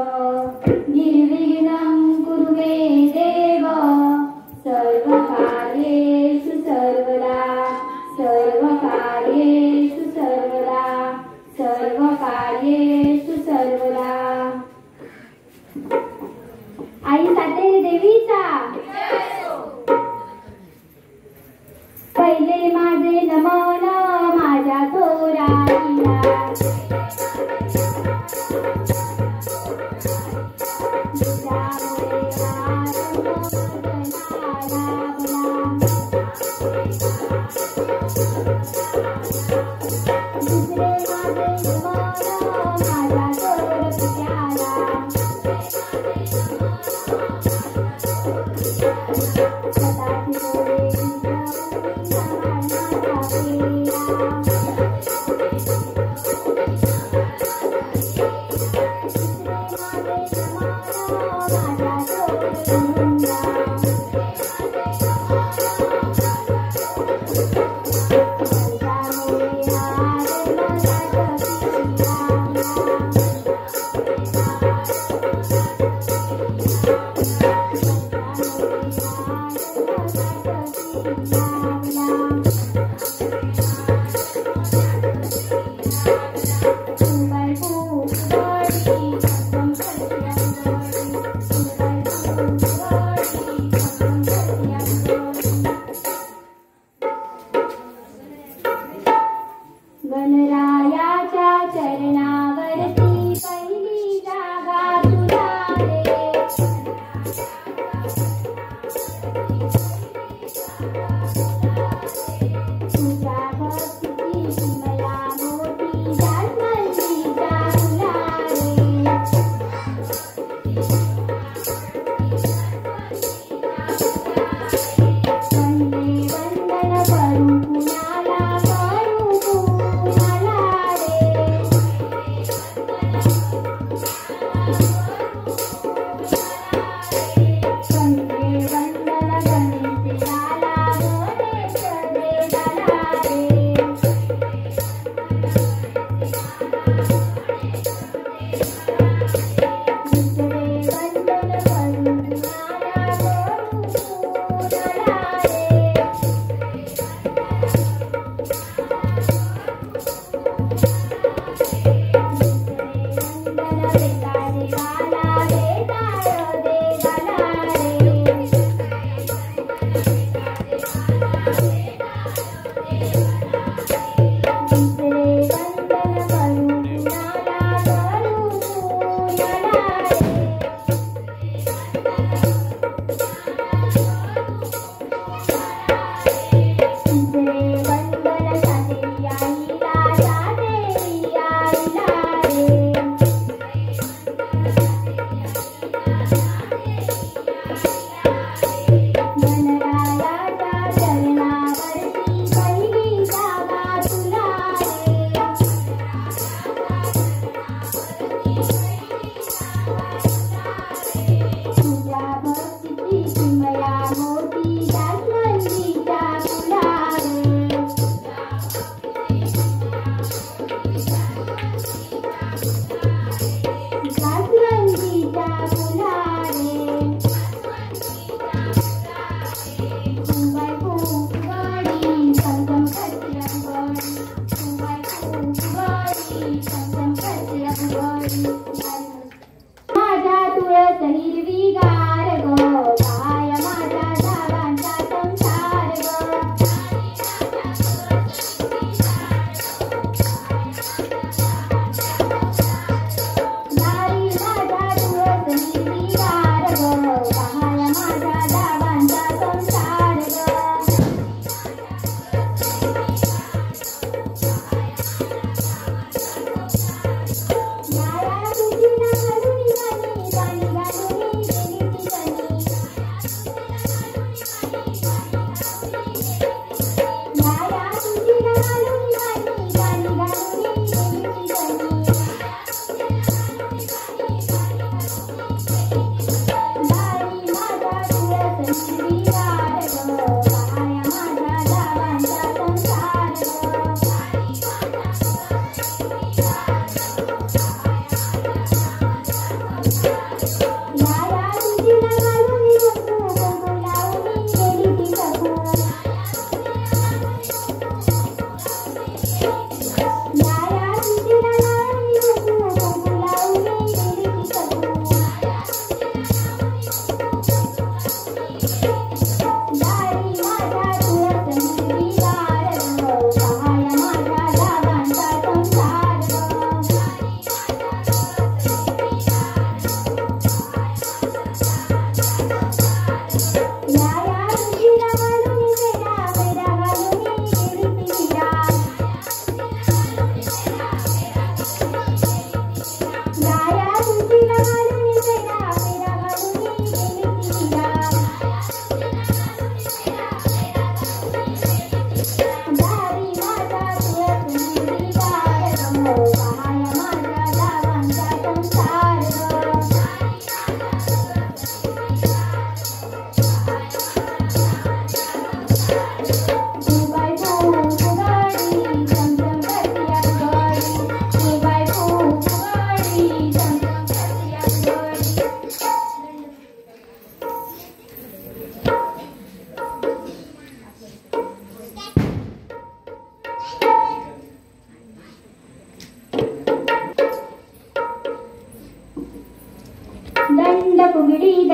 निर्विघ्नं कुरु मे देव सर्वकार्येषु सर्वदा सर्वकार्येषु सर्वदा सर्वकार्येषु सर्वदा। आई सातेरी देवीचा पहिले माझे नमन माझ्या थोराईला गणरायाच्या चरणावरती पहिली जागा तुला रे।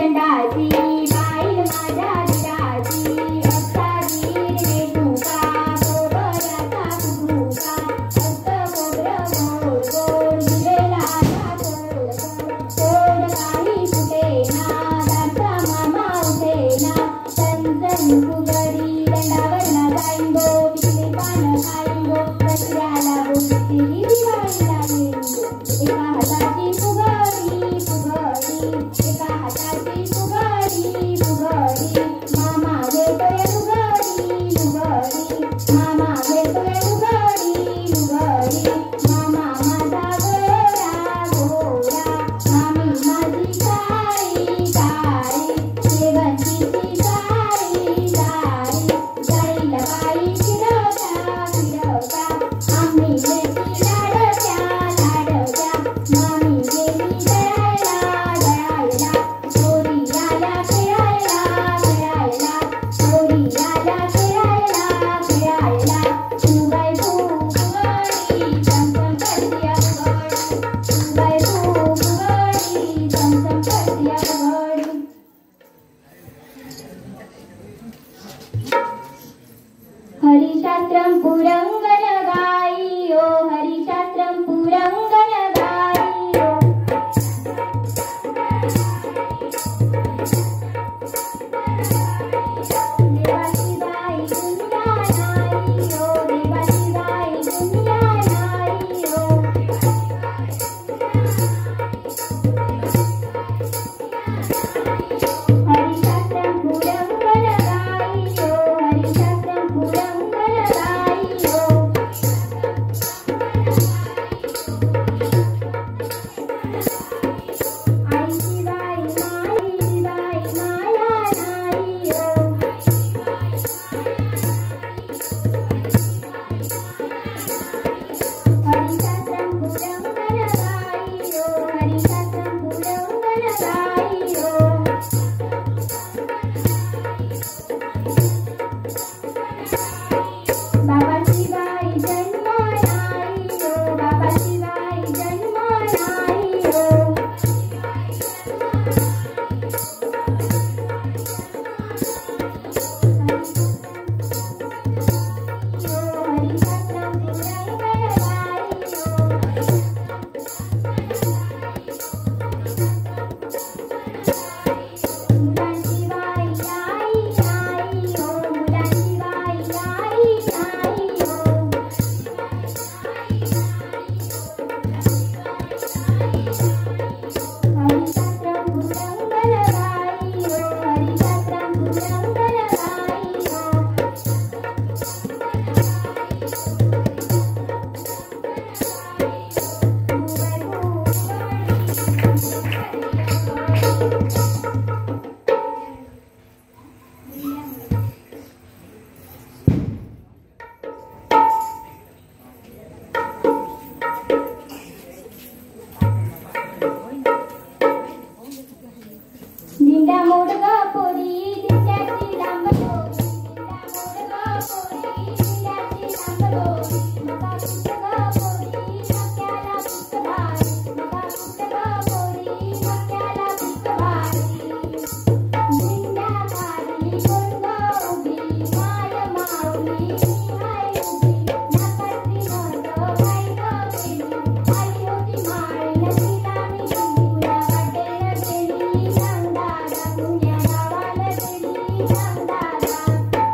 दंडाची बाईल माझ्या दिराची असा वीर रेणुका गोबराचा कुडुका हस्त खोबरं गोड गोड दिलेला आला गोड काही फुटेना दाचा मामा उठेना संजन फुगडी दंडावरला जाईन गो पिकले पानं खाईन गो दसऱ्याला बोलते दिवाळीला येईन गो एका हाताची फुगडी फुगडी एका हाताची फुगडी फुगडी मामा घेतोय फुगडी फुगडी मामा घेतोय फुगडी फुगडी मामा माझा गोरा गोरा मामी माझी काळी काळी शेवंतीची सारी सारी जाईल बाई फिरवता फिरवता आम्ही गेली लाडक्या लाडक्या मामी गेली दळायला दळायला पोरी आल्या खेळायला खेळायला पोरी आल्या खेळायला खेळायला तू बाई तू फुगडी चमचम करतीया फुगडी तू बाई तू फुगडी चमचम करतीया फुगडी हरिशास्त्रं पुरंगन गायो हरिशास्त्रं पुरंगन गायो देवाची बाई दुनिया नाही हो देवाची बाई दुनिया नाही हो हरिशास्त्रं पुरंगन गायो हरिशास्त्रं पुरंगन गायो आईची बाई माईची बाई माया नाही हो हरिशास्त्रं पुरंगन गायो हरिशास्त्रं पुरंगन गायो बाबाची बाई जन्म नाही हो बाबाची बाई जन्म नाही हो हरिशास्त्रं पुरंगन मुलांची बाई आई नाही हो मुलांची बाई आई नाही हो हरिशास्त्रं पुरंगन गायो हरिशास्त्रं पुरंगन गायो दिंडा मोडगा पोरी दिंड्याची लांब दोरी दिंडा मोडगा पोरी दिंड्याची लांब दोरी मका कुटगा पोरी मक्याला पीक भारी मका कुटगा पोरी मक्याला पीक भारी दिंड्या खाली कोणगा उभी माय माऊली हाय उभी नाकातली नथ बाई ग गेली आई होती माळी नसीला मी तुला वाटेल गेली सांगदादा तुझ्या गावाला गेली सांगदादा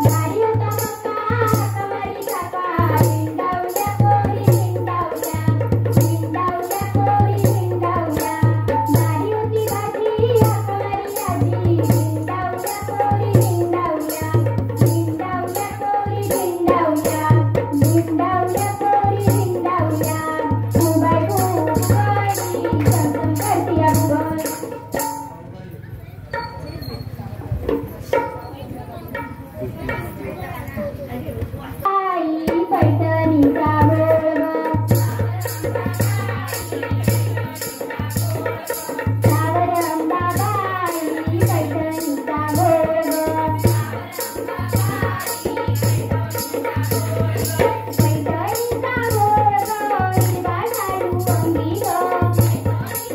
गाडी होता मका कमारी काका विंडावल्या पोरी विंडावल्या विंडावल्या पोरी विंडावल्या गाडी होती भाजी कमारी भाजी विंडावल्या पोरी विंडावल्या विंडावल्या पोरी विंडावल्या विंडावल्या पोरी विंडावल्या उबाय फुगडी चमचम करतीया फुगडी आई पैठणीचा बळग सावरंबा बाई पैठणीचा बळग पैठणीचा बळग हिरवा झाडू अंगी ग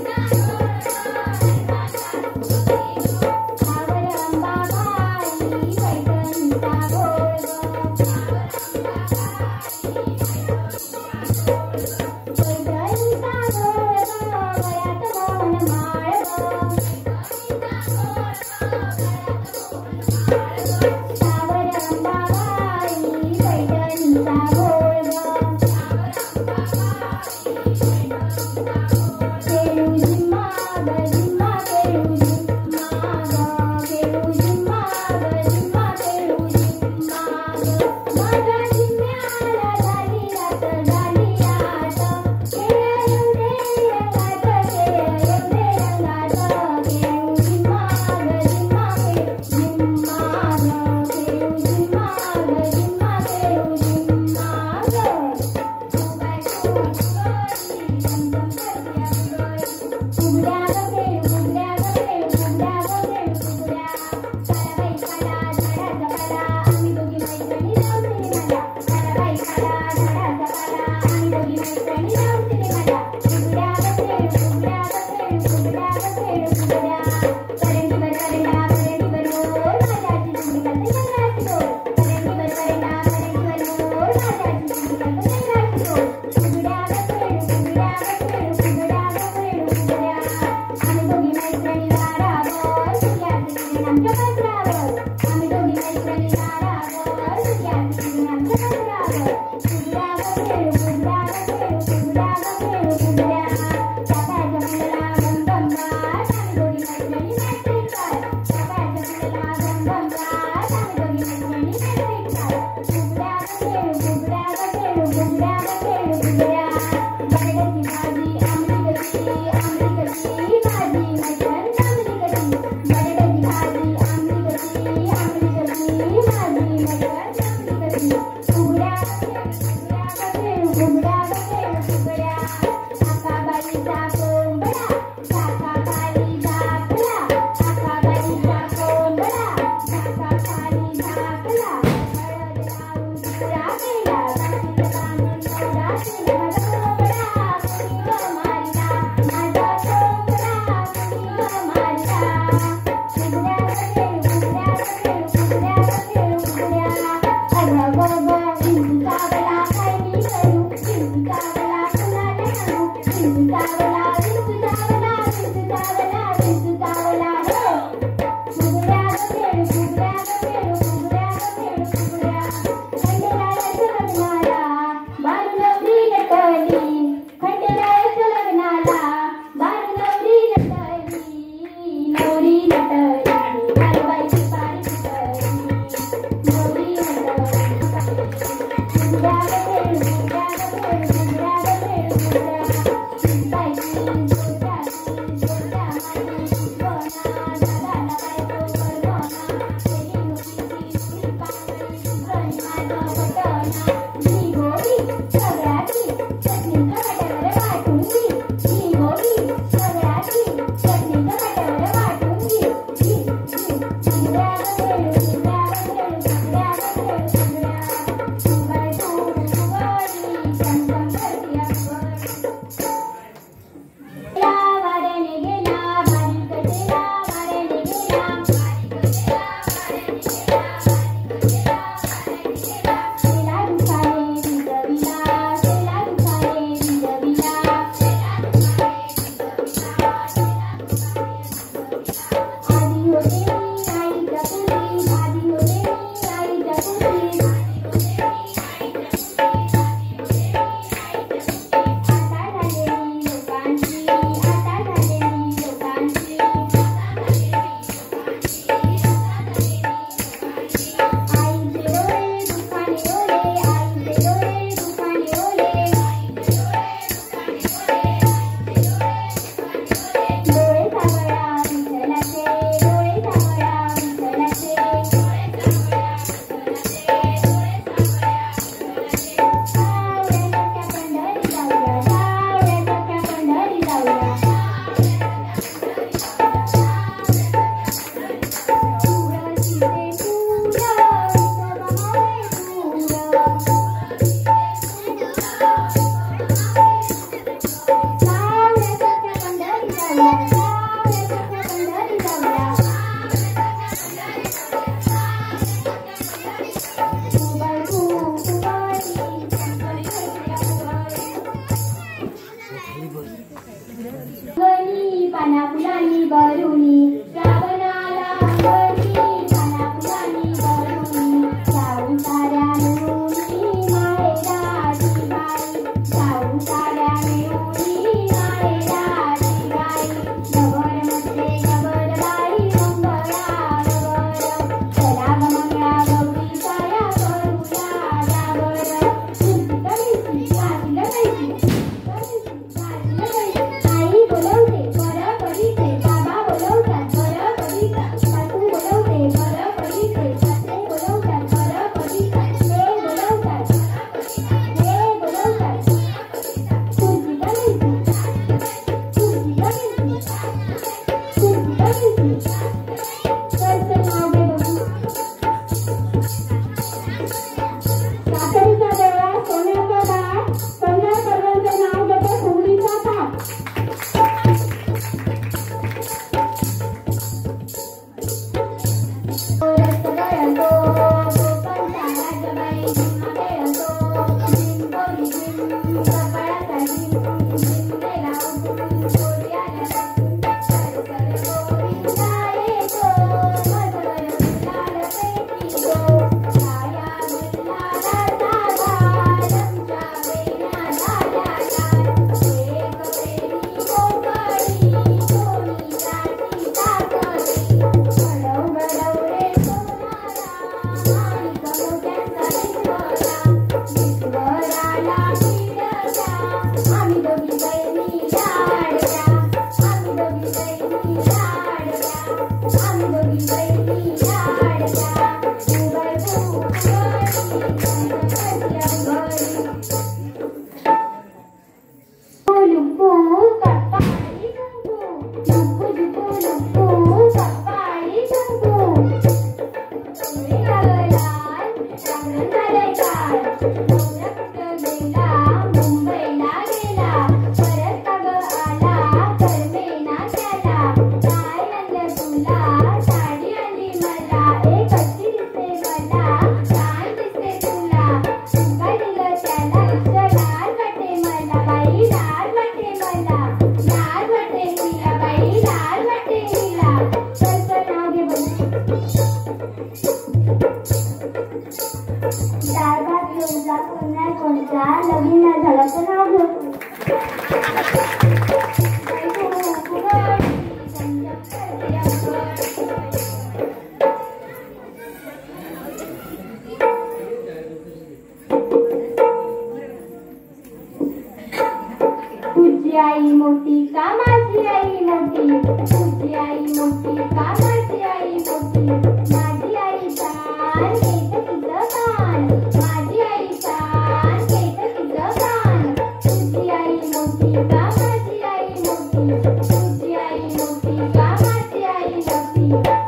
तुझी आई मोठी कामाची आई मोठी, तुझी आई मोठी कामाची आई मोठी, माझी आई छान केतकीचं कान, माझी आई छान केतकीचं कान, तुझी आई मोठी कामाची आई मोठी, तुझी आई मोठी कामाची आई मोठी,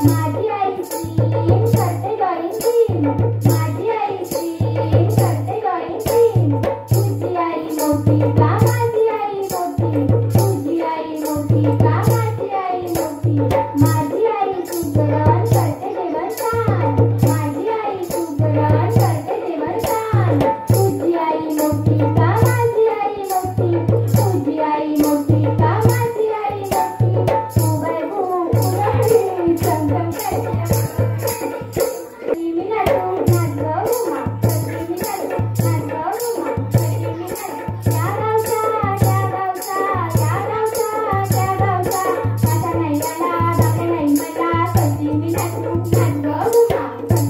माझी आई सीन करते ड्रॉइंग सीन, माझी आई सीन करते ड्रॉइंग सीन, तुझी आई मोठी कामाची आई मोठी, तुझी आई मोठी कामाची आई मोठी, माझी आई सुगरण करते देवस्थान, माझी आई सुगरण करते देवस्थान, तुझी आई मोठी कामाची आई मोठी, तुझी आई मोठी कामाची आई मोठी, उभय उडही चमचम करते मी नाचू नाच गं कशी मी नाचू नाच गं कशी मी नाचू, त्या गावचा त्या गावचा त्या गावचा त्या गावचा, माझा नाही आला दाखले नाही मला, कशी मी नाचू नाच गं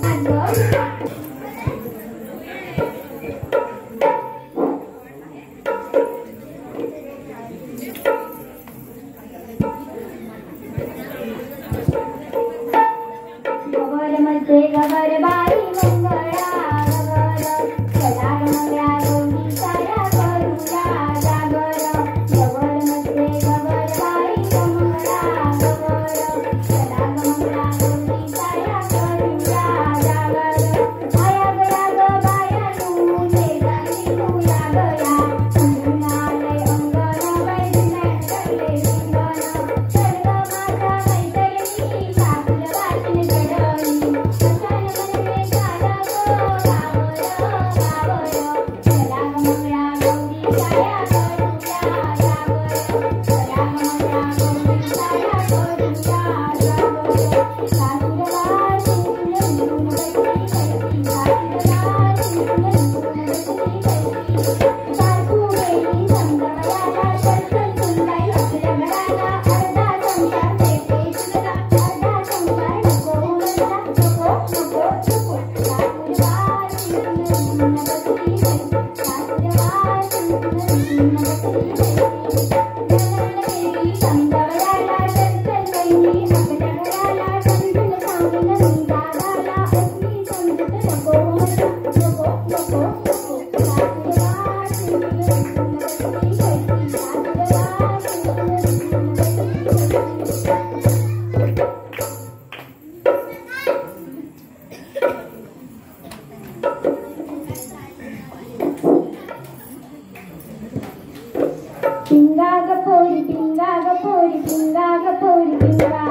नाच गं. गवर मध्ये गवर बाई मंगळा गवर, चला मंगळा गौरी साऱ्या करूया जागर, गवर मध्ये गवर बाई मंगळा गवर, चला मंगळा गौरी साऱ्या करूया जागर, आया गया ग बायानू शेजारी तुया गया, अंगण आलंय अंगण बैठण्यात चढले रिंगण, चल ग माझा मैत्रिणी ठाकूर वाचन चढली, अचान मनवे झाला ग गावर गावर, चला मंगळा गौरी साऱ्या करूया जागर, चला मंगळा गौरी साऱ्या करूया जागर, सासूरवार शिंकून शिंकून बसली कैसी, सासूरवार शिंकून शिंकून बसली कैसी, सासू गेली समजवयाला चल सुनबाई आपल्या घराला, अर्धा संसार देते तुला, अर्धा संसार नको म्हणला, नको नको नको, सासूरवार शिंकून शिंकून बसली कैसी, सासूरवार शिंकून शिंकून बसली कैसी, नणंद गेली समजवयाला चल वहिनी आपल्या घराला, समजून सांगून मी दादाला, असली समजूत नको म्हणला, नको नको नको, सासूरवार शिंकून शिंकून बसली कैसी, सासूरवार शिंकून शिंकून बसली कैसी. पिंगा ग पोरी पिंगा ग पोरी पिंगा ग पोरी पिंगा,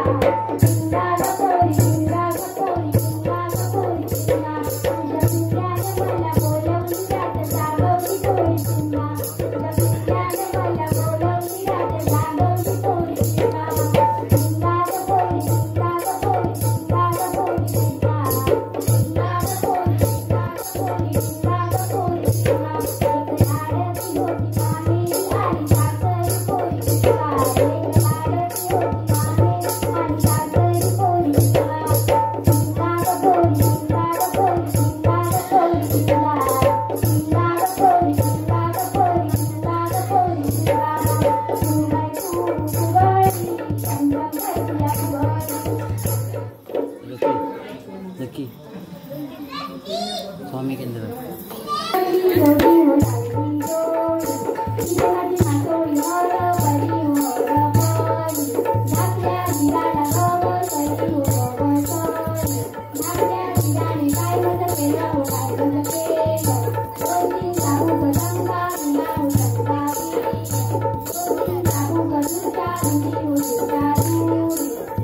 पिंगा ग पोरी पिंगा ग पोरी पिंगा ग पोरी पिंगा, तुझ्या पिंग्याने मला बोलवली रात जागवली पोरी पिंगा, तुझ्या पिंग्याने मला बोलवली रात जागवली पोरी पिंगा, पिंगा ग पोरी पिंगा ग पोरी पिंगा ग पोरी पिंगा, पिंगा ग पोरी पिंगा ग पोरी पिंगा ग पोरी पिंगा, एक लाडकी होती मामेरी आली सासरी पोरी पिंगा, एक लाडकी होती मामेरी आली सासरी पोरी पिंगा, पिंगा ग पोरी पिंगा ग पोरी पिंगा ग पोरी पिंगा, पिंगा ग पोरी पिंगा ग पोरी पिंगा ग पोरी पिंगा, उभय उगवली चमचम घडल्या उगवली. नक्की स्वामी केंद्र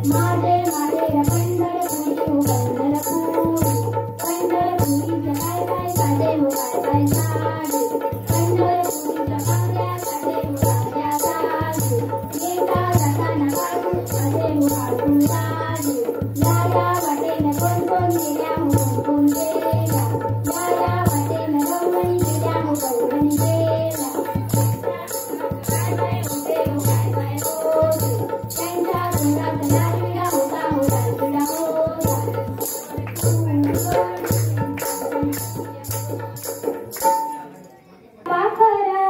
माझे माझे पंढरपुरी हो पंढरपुरी, पंढरपुरीच्या काय काय साधे हो काय काय साधे, पंढरपुरीच्या पांढऱ्या साधे हो पांढऱ्या साधे, येता जाताना काढू साधे हो काढून साधे, या वाटेनं कोण कोण गेल्या हो कोण कोण गेल्या, या वाटेनं गवळणी गेल्या हो गवळणी गेल्या, काय काय होते हो काय काय होते, त्यांच्या घरात लाडविडा होता हो लाडविडा होता. पाखरा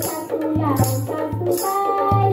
सासूला सासूबाई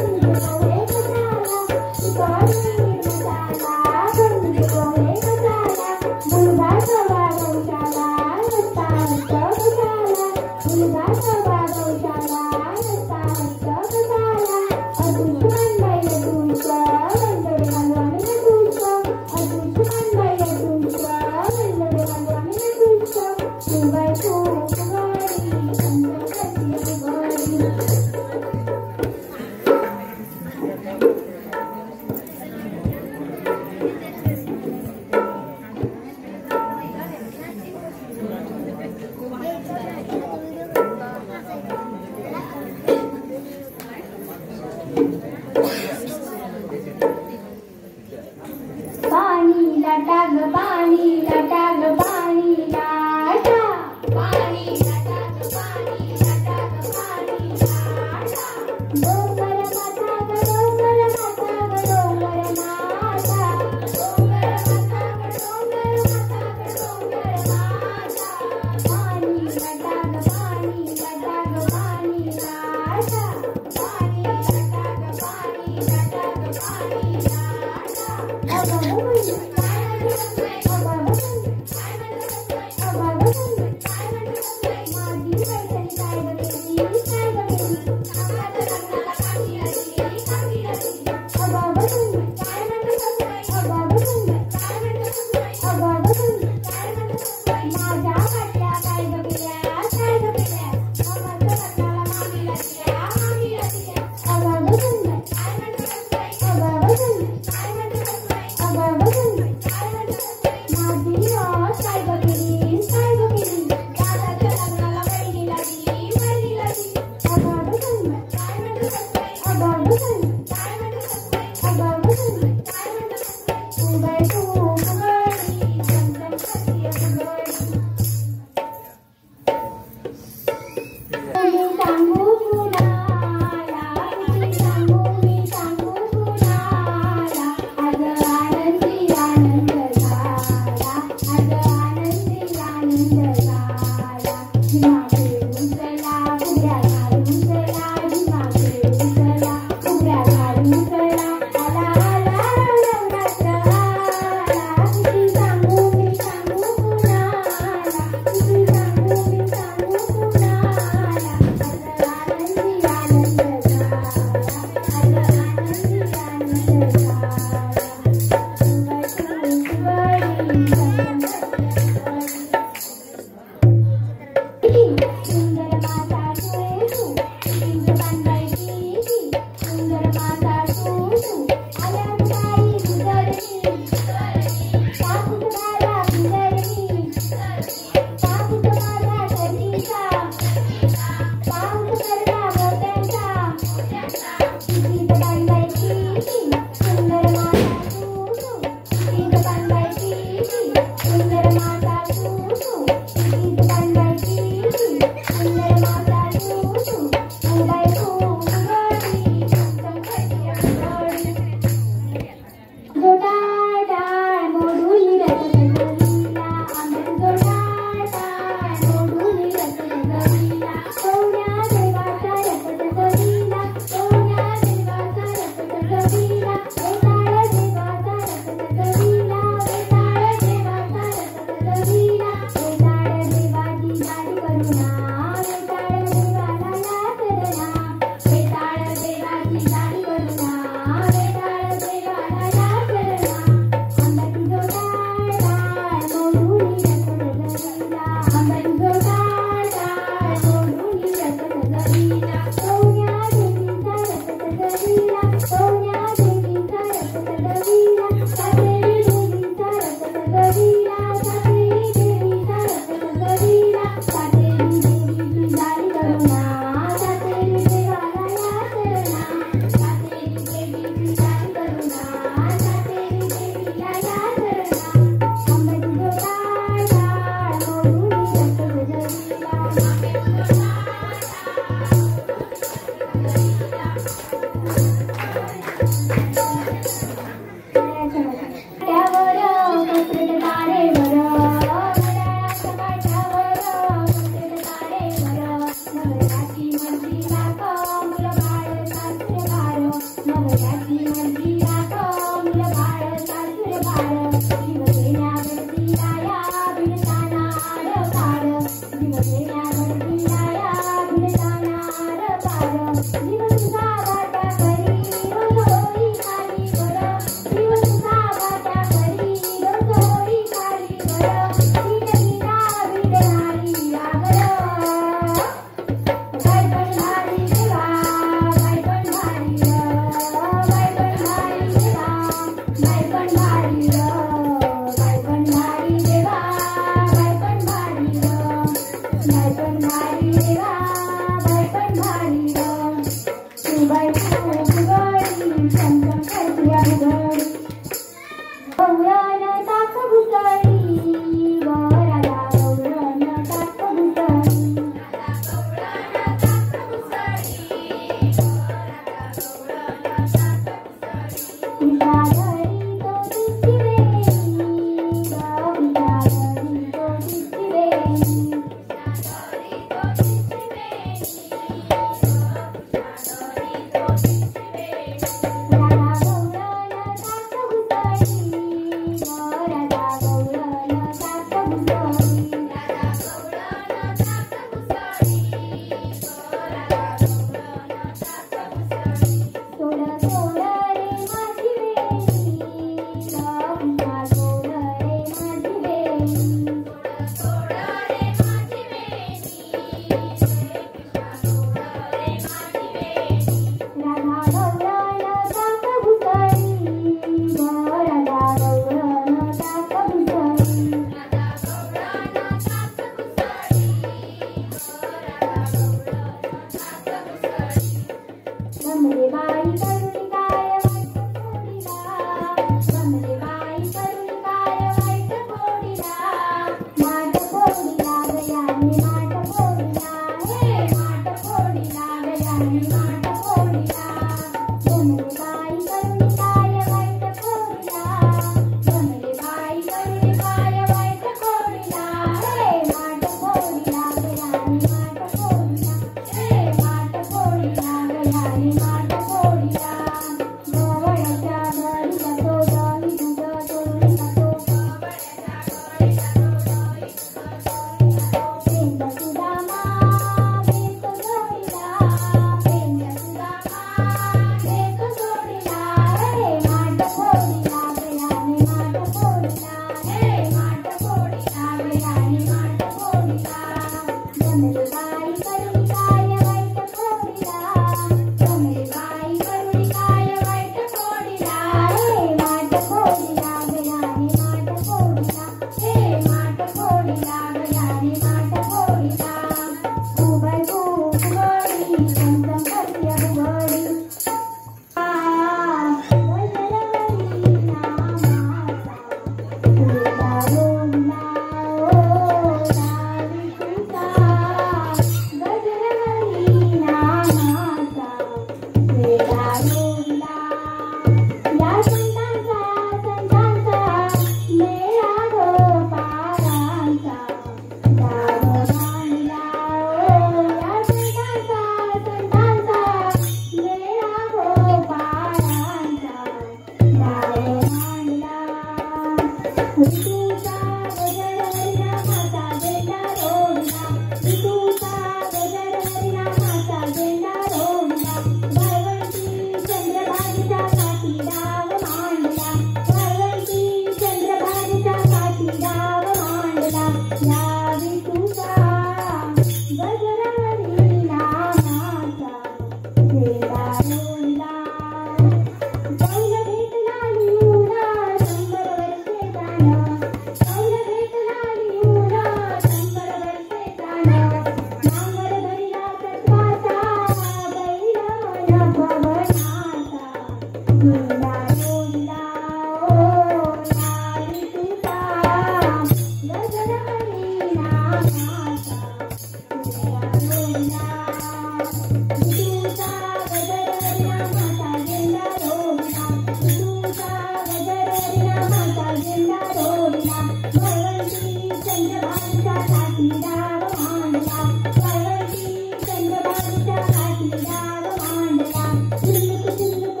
झेंडा रोडला वळवंटी चंद्रभागेच्या काठी डाव मांडला वळवंटी चंद्रभागेच्या काठी डाव मांडला चिल्लुक चिल्लुक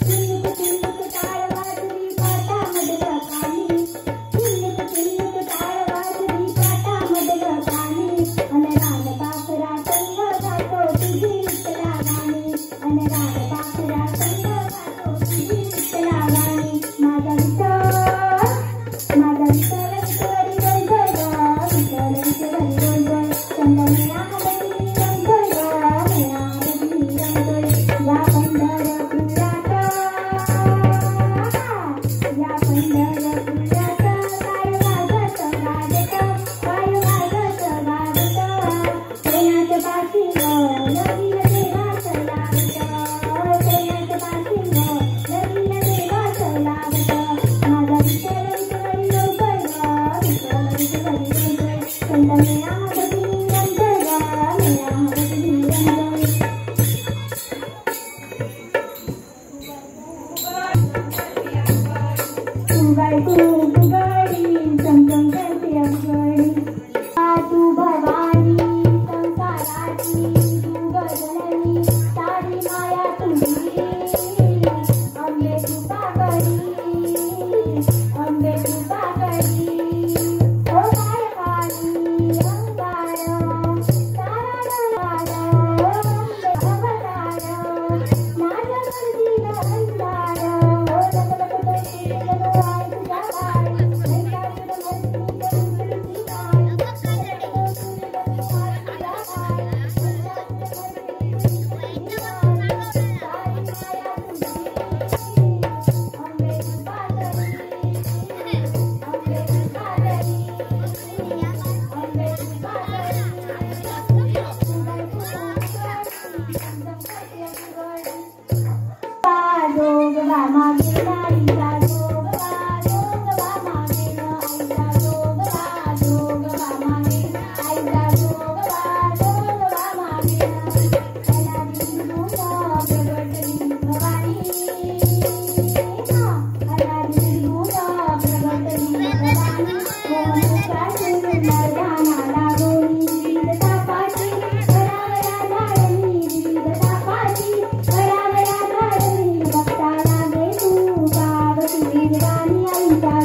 चिल्लुक चिल्लुक टाळ वाजली पाटामधलं पाणी चिल्लुक चिल्लुक टाळ वाजली पाटामधलं पाणी अन रानपाखरा संग गातो तुझी विठ्ठला गाणी अन रानपाखरा संग गातो तुझी विठ्ठला गाणी माझा विठ्ठल विठ्ठल विठ्ठल विठ्ठल विठ्ठल विठ्ठल चंदनिया हालती रंगोळी मेळा हालती रंगोळी या पंढरपुरात काय वाजत गाजत काय वाजत गाजत सैन्याच्या पाठीवर नवीन देवाचं लागत सैन्याच्या पाठीवर नवीन देवाचं लागत माझा विठ्ठल विठ्ठल लवकर विठ्ठल विठ्ठल विठ्ठल चंदनिया हालती रंगोळी मेळा हालती रंगोळी फुगडी चमचम करते अवघडी तू भवानी संसाराची तू गजननी सारी माया तुझी अंबे कृपा करी अंबे कृपा करी ओ गायकानी अंगार तारा अवतार माझ्या मर्जीला अंधार ओ जोगवा मागे नाईचा जोगवा जोगवा मागे आईचा जोगवा जोगवा मागे आईचा जोगवा जोगवा मागे त्याला बिंदून प्रगटली भवानी त्याला बिंदून प्रगटली भवानी ओमच्या सुंदर लागोनी विविध तापाची घरावया धाडणी विविध तापाची घरावया धाडणी भक्ताला दे तू गाव तुझी गाणी आईच्या